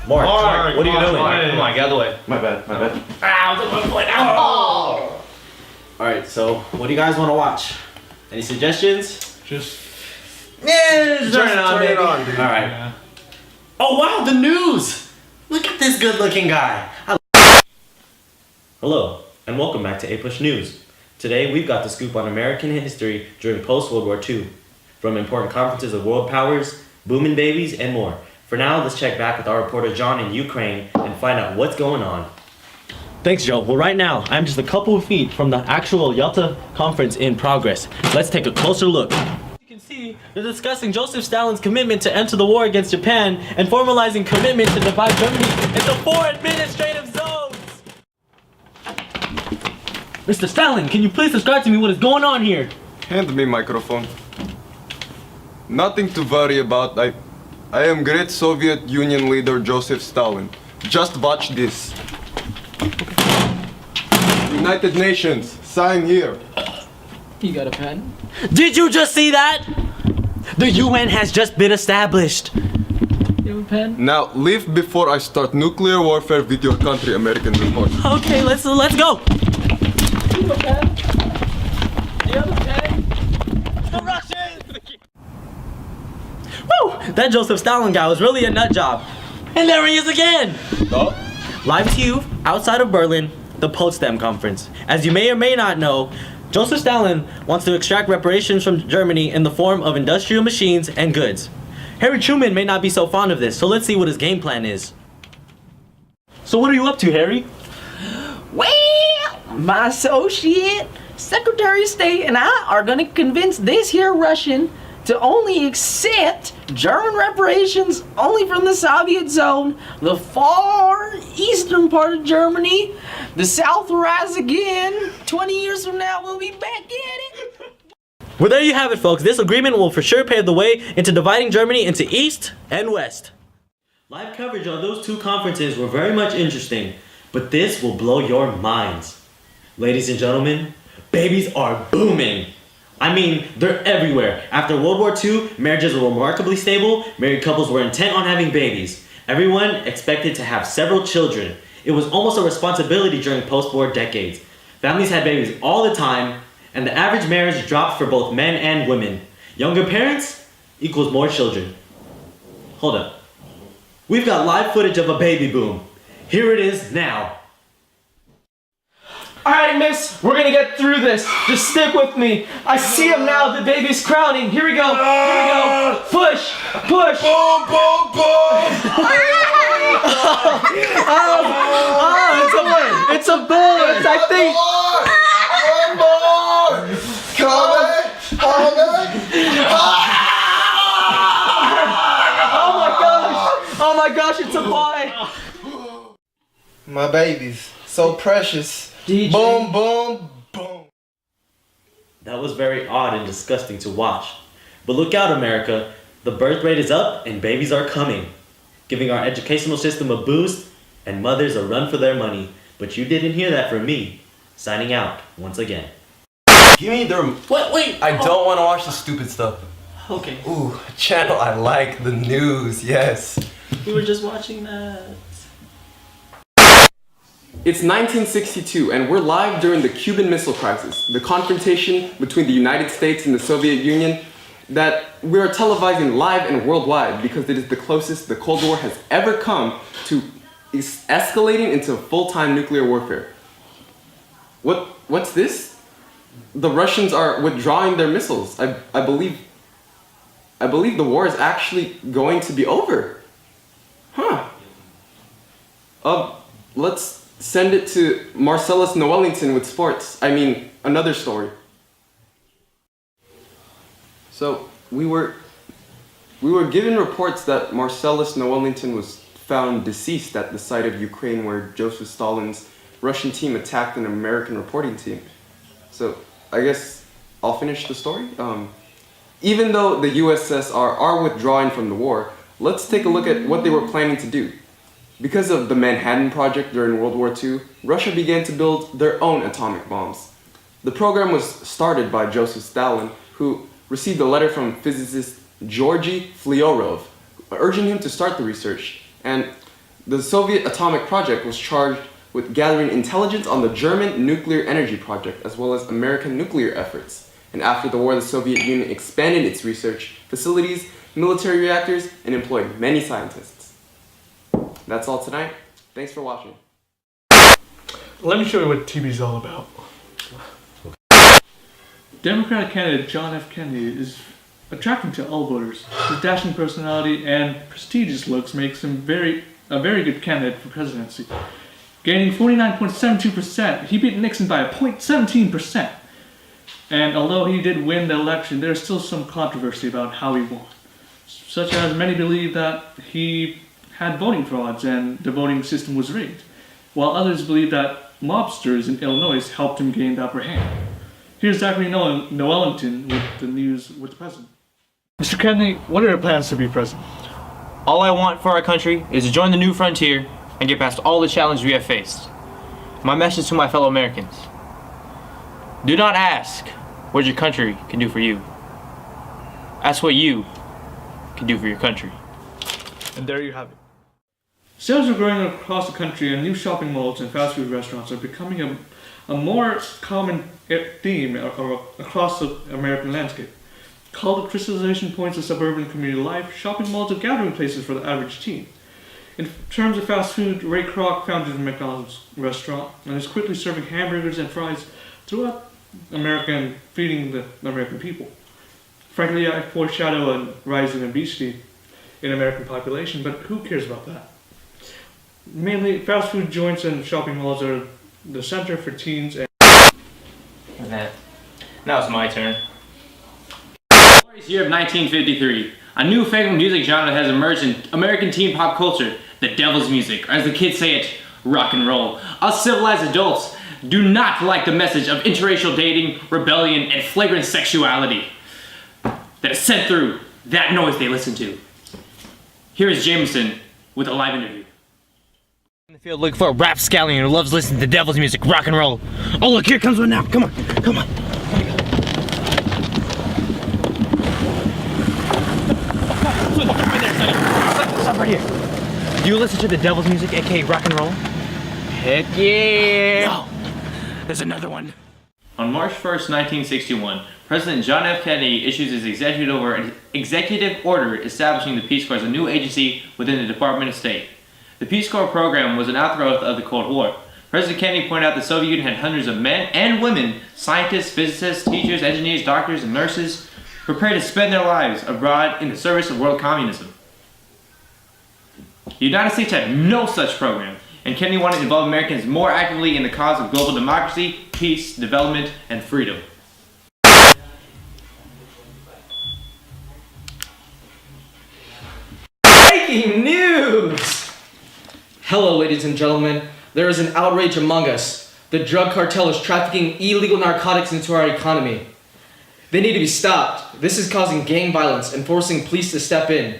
Marc, what are you doing? Come on, get out of the way. My bad. Ow! Alright, so what do you guys want to watch? Any suggestions? Just Turn it on, baby. dude. Alright. Yeah. Oh wow, the news! Look at this good looking guy. Hello, and welcome back to A News. Today we've got the scoop on American history during post-World War II. From important conferences of world powers, booming babies, and more. For now, let's check back with our reporter John in Ukraine and find out what's going on. Thanks, Joe. Well, right now, I'm just a couple of feet from the actual Yalta conference in progress. Let's take a closer look. You can see they're discussing Joseph Stalin's commitment to enter the war against Japan and formalizing commitment to divide Germany into 4 administrative zones. Mr. Stalin, can you please describe to me what is going on here? Hand me microphone. Nothing to worry about. I am great Soviet Union leader Joseph Stalin. Just watch this. United Nations, sign here. You got a pen? Did you just see that? The UN has just been established. You have a pen? Now leave before I start nuclear warfare with your country, American report. Okay, let's go. You have a pen? You have a pen? The Russians! Woo! That Joseph Stalin guy was really a nut job. And there he is again! Oh. Live to you, outside of Berlin, the Potsdam Conference. As you may or may not know, Joseph Stalin wants to extract reparations from Germany in the form of industrial machines and goods. Harry Truman may not be so fond of this, so let's see what his game plan is. So what are you up to, Harry? Well, my associate, Secretary of State, and I are gonna convince this here Russian to only accept German reparations only from the Soviet zone, the far eastern part of Germany. The South will rise again. 20 years from now, we'll be back at it. Well, there you have it, folks. This agreement will for sure pave the way into dividing Germany into East and West. Live coverage on those two conferences were very much interesting, but this will blow your minds. Ladies and gentlemen, babies are booming. I mean, they're everywhere. After World War II, marriages were remarkably stable. Married couples were intent on having babies. Everyone expected to have several children. It was almost a responsibility during post-war decades. Families had babies all the time, and the average marriage dropped for both men and women. Younger parents equals more children. Hold up. We've got live footage of a baby boom. Here it is now. Alright, miss, we're gonna get through this. Just stick with me. I see him now, the baby's crowning. Here we go. Push. Boom, boom, boom! It's a boy. I think. One more! Coming! Oh my gosh, it's a boy. My babies, so precious. DJ. Boom, boom, boom. That was very odd and disgusting to watch. But look out, America. The birth rate is up and babies are coming, giving our educational system a boost and mothers a run for their money. But you didn't hear that from me. Signing out once again. Give me the. Wait. I don't want to watch the stupid stuff. Okay. Ooh, channel I like, the news, yes. We were just watching that. It's 1962 and we're live during the Cuban Missile Crisis, the confrontation between the United States and the Soviet Union that we are televising live and worldwide because it is the closest the Cold War has ever come to escalating into full-time nuclear warfare. What's this? The Russians are withdrawing their missiles. I believe the war is actually going to be over. Huh. Let's send it to Marcellus Noellington with sports. I mean, another story. So, we were given reports that Marcellus Noellington was found deceased at the site of Ukraine where Joseph Stalin's Russian team attacked an American reporting team. So, I guess I'll finish the story. Even though the USSR are withdrawing from the war, let's take a look at what they were planning to do. Because of the Manhattan Project during World War II, Russia began to build their own atomic bombs. The program was started by Joseph Stalin, who received a letter from physicist Georgy Flyorov, urging him to start the research. And The Soviet atomic project was charged with gathering intelligence on the German nuclear energy project as well as American nuclear efforts. And after the war, the Soviet Union expanded its research facilities, military reactors, and employed many scientists. That's all tonight. Thanks for watching. Let me show you what TV's all about. Democratic candidate John F. Kennedy is attracting to all voters. His dashing personality and prestigious looks makes him a very good candidate for presidency. Gaining 49.72%, he beat Nixon by a 0.17%. And although he did win the election, there's still some controversy about how he won. Such as many believe that he had voting frauds and the voting system was rigged, while others believe that mobsters in Illinois helped him gain the upper hand. Here's Zachary Noelington with the news with the president. Mr. Kennedy, what are your plans to be president? All I want for our country is to join the new frontier and get past all the challenges we have faced. My message to my fellow Americans: do not ask what your country can do for you. Ask what you can do for your country. And there you have it. Sales are growing across the country, and new shopping malls and fast food restaurants are becoming a more common theme across the American landscape. Called the crystallization points of suburban community life, shopping malls are gathering places for the average teen. In terms of fast food, Ray Kroc founded a McDonald's restaurant and is quickly serving hamburgers and fries throughout America and feeding the American people. Frankly, I foreshadow a rise in obesity in American population, but who cares about that? Mainly, fast food joints and shopping malls are the center for teens and... Now it's my turn. Year of 1953. A new favorite music genre has emerged in American teen pop culture, the devil's music, or as the kids say it, rock and roll. Us civilized adults do not like the message of interracial dating, rebellion, and flagrant sexuality that is sent through that noise they listen to. Here is Jameson with a live interview. In the field looking for a rapscallion who loves listening to devil's music, rock and roll. Oh look, here comes one now, come on, come on. Stop right here. Do you listen to the devil's music, aka rock and roll? Heck yeah! No, there's another one. On March 1st, 1961, President John F. Kennedy issues his executive order establishing the Peace Corps as a new agency within the Department of State. The Peace Corps program was an outgrowth of the Cold War. President Kennedy pointed out the Soviet Union had hundreds of men and women, scientists, physicists, teachers, engineers, doctors, and nurses, prepared to spend their lives abroad in the service of world communism. The United States had no such program, and Kennedy wanted to involve Americans more actively in the cause of global democracy, peace, development, and freedom. Breaking news! Hello, ladies and gentlemen. There is an outrage among us. The drug cartel is trafficking illegal narcotics into our economy. They need to be stopped. This is causing gang violence and forcing police to step in.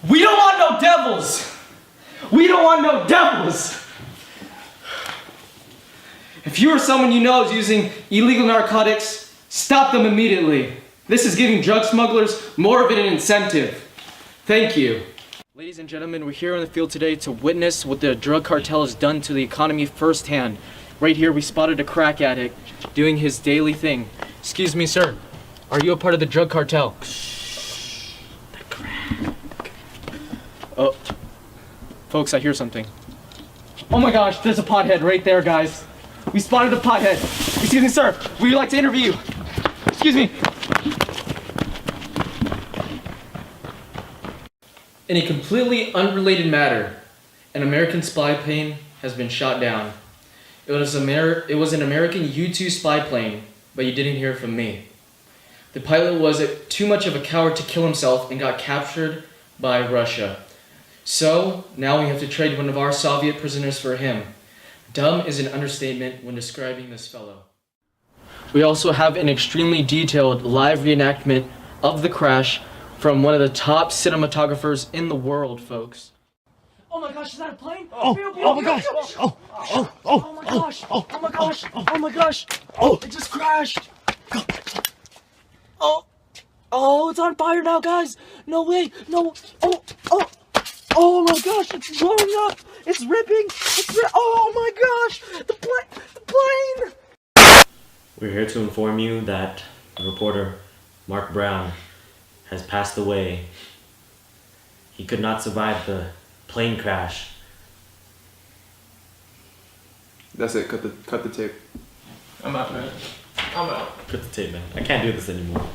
We don't want no devils! We don't want no devils! If you or someone you know is using illegal narcotics, stop them immediately. This is giving drug smugglers more of an incentive. Thank you. Ladies and gentlemen, we're here on the field today to witness what the drug cartel has done to the economy firsthand. Right here, we spotted a crack addict doing his daily thing. Excuse me, sir. Are you a part of the drug cartel? The crack. Oh. Folks, I hear something. Oh my gosh, there's a pothead right there, guys. We spotted a pothead. Excuse me, sir. We'd like to interview you. Excuse me. In a completely unrelated matter, an American spy plane has been shot down. It was an American U-2 spy plane, but you didn't hear from me. The pilot was too much of a coward to kill himself and got captured by Russia. So, now we have to trade one of our Soviet prisoners for him. Dumb is an understatement when describing this fellow. We also have an extremely detailed live reenactment of the crash from one of the top cinematographers in the world, folks. Oh my gosh, is that a plane? Oh my gosh! Oh my gosh! Oh my gosh! Oh my gosh! Oh, it just crashed! Oh, it's on fire now, guys! No way! No! Oh Oh my gosh, it's blowing up! It's ripping! Oh my gosh! The plane! We're here to inform you that the reporter, Marc Brown, has passed away. He could not survive the plane crash. That's it. Cut the tape. I'm out, man. I'm out. Cut the tape, man. I can't do this anymore.